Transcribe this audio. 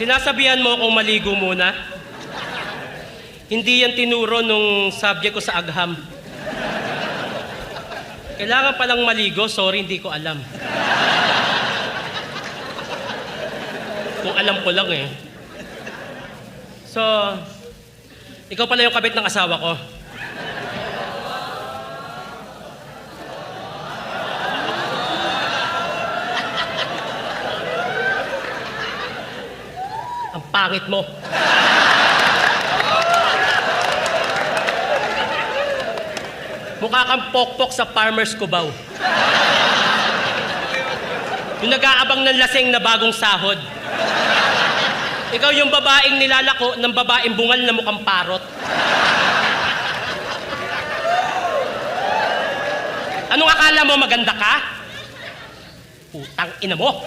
Sinasabihan mo akong maligo muna? Hindi yan tinuro nung subject ko sa agham. Kailangan palang maligo, sorry, hindi ko alam. Kung alam ko lang eh. So, ikaw pala yung kabit ng asawa ko. Ang pangit mo. Mukha kang pokpok sa Farmer's Cubao. Yung nag-aabang ng laseng na bagong sahod. Ikaw yung babaeng nilalako ng babaeng bungal na mukhang parot. Anong akala mo, maganda ka? Putang ina mo!